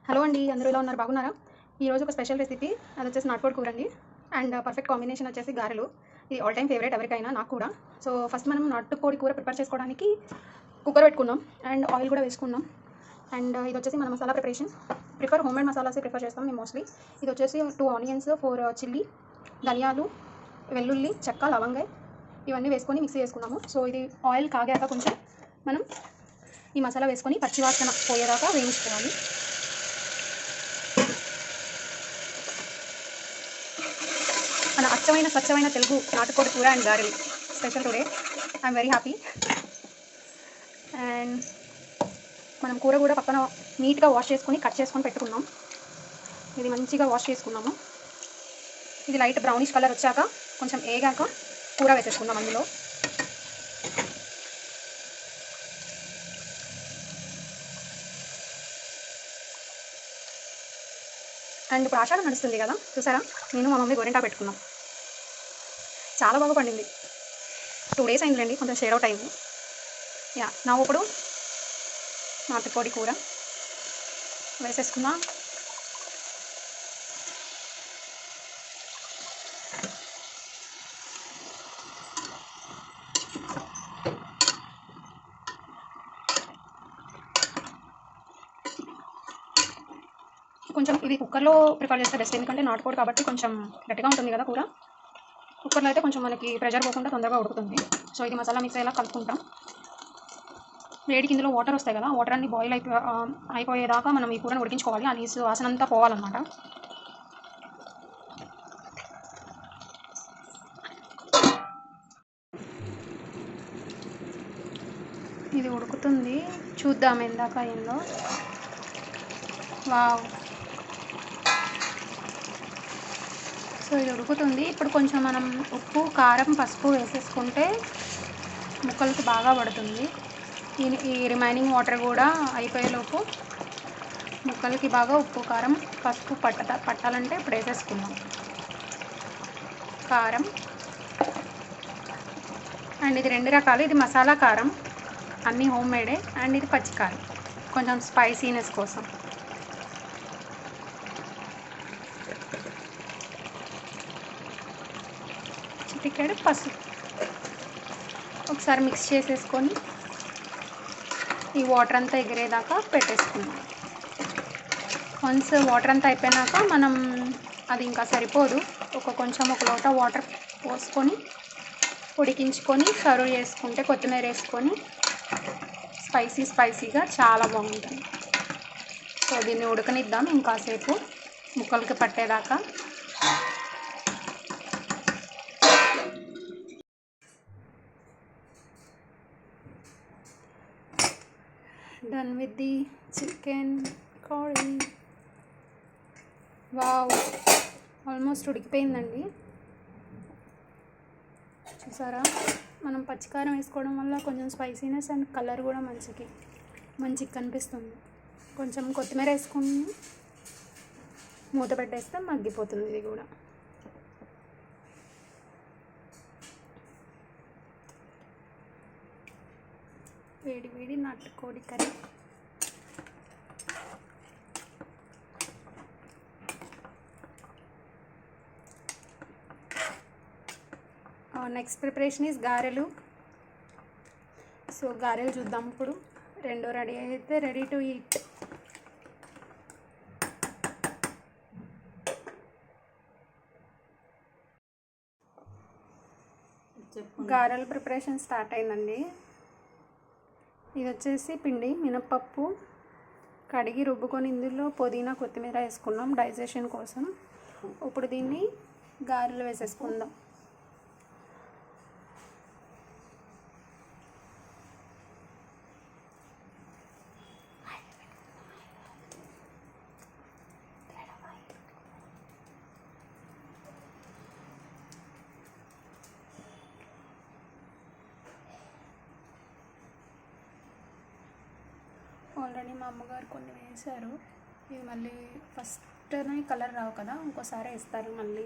Hello అండి, అందరూ ఎలా ఉన్నారు? బాగున్నారా? ఈరోజు ఒక స్పెషల్ రెసిపీ, అది వచ్చేసి నాటుకోడి కూర అండి. అండ్ పర్ఫెక్ట్ కాంబినేషన్ వచ్చేసి గారెలు. ఇది ఆల్ టైమ్ ఫేవరెట్ ఎవరికైనా, నాకు కూడా. సో ఫస్ట్ మనం నాటుకోడి కూర ప్రిపేర్ చేసుకోవడానికి కుక్కర్ పెట్టుకున్నాం అండ్ ఆయిల్ కూడా వేసుకున్నాం. అండ్ ఇది వచ్చేసి మన మసాలా ప్రిపరేషన్. హోమ్ మేడ్ మసాలాసే ప్రిఫర్ చేస్తాం మేము మోస్ట్లీ. ఇది వచ్చేసి 2 ఆనియన్స్, 4 చిల్లీ, ధనియాలు, వెల్లుల్లి, చెక్క, లవంగాయ ఇవన్నీ వేసుకొని మిక్సీ చేసుకున్నాము. సో ఇది ఆయిల్ కాగాక కొంచెం మనం ఈ మసాలా వేసుకొని పచ్చివాసన పోయేదాకా వేయించుకోవాలి. మన అచ్చమైన స్వచ్ఛమైన తెలుగు నాటుకోడి కూర అండ్ గారెలు special today. I'm very happy. And మనం కూర కూడా పక్కన నీట్గా వాష్ చేసుకొని కట్ చేసుకొని పెట్టుకున్నాం. ఇది మంచిగా వాష్ చేసుకున్నాము. ఇది లైట్ బ్రౌనిష్ కలర్ వచ్చాక కొంచెం ఏగాక కూర వేసేసుకుందాం అందులో. అండ్ ఇప్పుడు ఆషాఢం నడుస్తుంది కదా, చూసారా? నేను మా మమ్మీ గోరింటా పెట్టుకున్నాం. చాలా బాగా పండింది. 2 days అయిందిలేండి, కొంచెం షేర్ అవుట్ అయింది. నా ఇప్పుడు నాటుకోడి కూర వేసేసుకుందాం. కొంచెం ఇది కుక్కర్లో ప్రిఫర్ చేస్తే బెస్ట్, ఎందుకంటే నాటుకోడి కాబట్టి కొంచెం గట్టిగా ఉంటుంది కదా కూర. కుక్కర్లో అయితే కొంచెం మనకి ప్రెషర్ పోకుండా తొందరగా ఉడుకుతుంది. సో ఇది మసాలా మిక్స్ అయ్యేలా కలుపుకుంటాం. వేడికి ఇందులో వాటర్ వస్తాయి కదా, వాటర్ అన్ని బాయిల్ అయిపోయేదాకా మనం ఈ కూరను ఉడికించుకోవాలి. ఆ నీసు వాసన అంతా పోవాలన్నమాట. ఇది ఉడుకుతుంది, చూద్దాం ఎందాక అయిందో. వావ్, సో ఇది ఉడుకుతుంది. ఇప్పుడు కొంచెం మనం ఉప్పు, కారం, పసుపు వేసేసుకుంటే ముక్కలకి బాగా పడుతుంది. ఈ రిమైనింగ్ వాటర్ కూడా అయిపోయేలోపు ముక్కలకి బాగా ఉప్పు, కారం, పసుపు పట్టాలంటే ఇప్పుడు వేసేసుకుందాం. కారం. అండ్ ఇది 2 రకాలు. ఇది మసాలా కారం, అన్నీ హోమ్ మేడే. అండ్ ఇది పచ్చికారం, కొంచెం స్పైసీనెస్ కోసం. చిటికెడు పసుపు. ఒకసారి మిక్స్ చేసేసుకొని ఈ వాటర్ అంతా ఎగిరేదాకా పెట్టేసుకుందాం. వన్స్ వాటర్ అంతా అయిపోయినాక మనం అది ఇంకా సరిపోదు, ఒక లోట వాటర్ పోసుకొని ఉడికించుకొని సర్వ్ చేసుకుంటే కొత్తిమీర వేసుకొని స్పైసీగా చాలా బాగుంటుంది. సో దీన్ని ఉడకనిద్దాం ఇంకాసేపు ముక్కలకి పట్టేదాకా. Done with the chicken curry. Wow, almost ఉడికిపోయిందండి. చూసారా? మనం పచ్చికారం వేసుకోవడం వల్ల కొంచెం స్పైసీనెస్ అండ్ కలర్ కూడా మంచిగా కనిపిస్తుంది. కొంచెం కొత్తిమీర వేసుకుని మూత పెట్టేస్తే మగ్గిపోతుంది ఇది కూడా. వేడి నాటుకోడి కర్రీ. నెక్స్ట్ ప్రిపరేషన్ ఈజ్ గారెలు. సో గారెలు చూద్దాం ఇప్పుడు. 2 రెడీ అయితే రెడీ టు ఈట్. గారెల ప్రిపరేషన్ స్టార్ట్ అయిందండి. ఇది వచ్చేసి పిండి మినప్పప్పు కడిగి రుబ్బుకొని ఇందులో పుదీనా, కొత్తిమీర వేసుకున్నాం డైజెషన్ కోసం. ఇప్పుడు దీన్ని గారెలు వేసేసుకుందాం. ఆల్రెడీ మా అమ్మగారు కొన్ని వేశారు. ఇవి మళ్ళీ ఫస్ట్నే కలర్ రావు కదా, ఇంకోసారి వేస్తారు మళ్ళీ.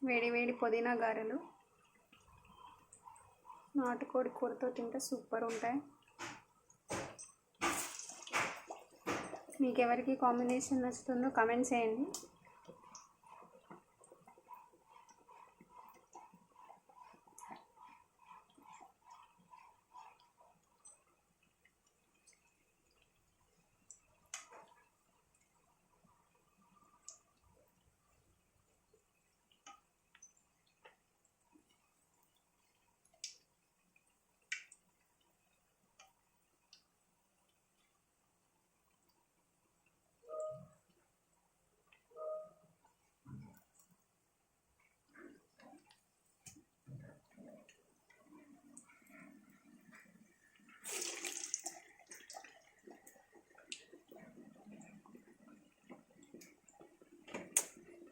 వేడి వేడి పుదీనా గారెలు నాటుకోడి కూరతో తింటే సూపర్ ఉంటాయి. మీకు ఎవరికి కాంబినేషన్ నచ్చుతుందో కామెంట్ చేయండి.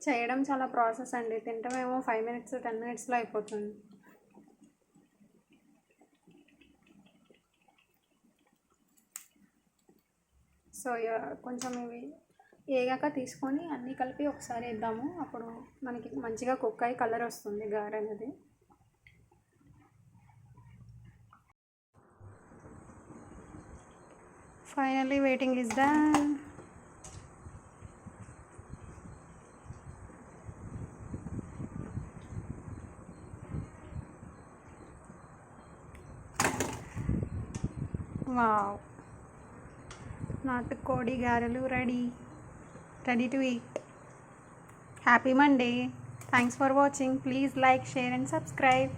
చేయడం చాలా ప్రాసెస్ అండి. తింటామేమో 5 minutes 10 minutesలో అయిపోతుంది. సో కొంచెం ఇవి ఏగాక తీసుకొని అన్నీ కలిపి ఒకసారి వేద్దాము. అప్పుడు మనకి మంచిగా కుక్ అయ్యి కలర్ వస్తుంది గారె అనేది. Finally waiting is done. Wow, నాటుకోడి గారెలు ready to eat. Happy Monday. Thanks for watching. Please like, share and subscribe.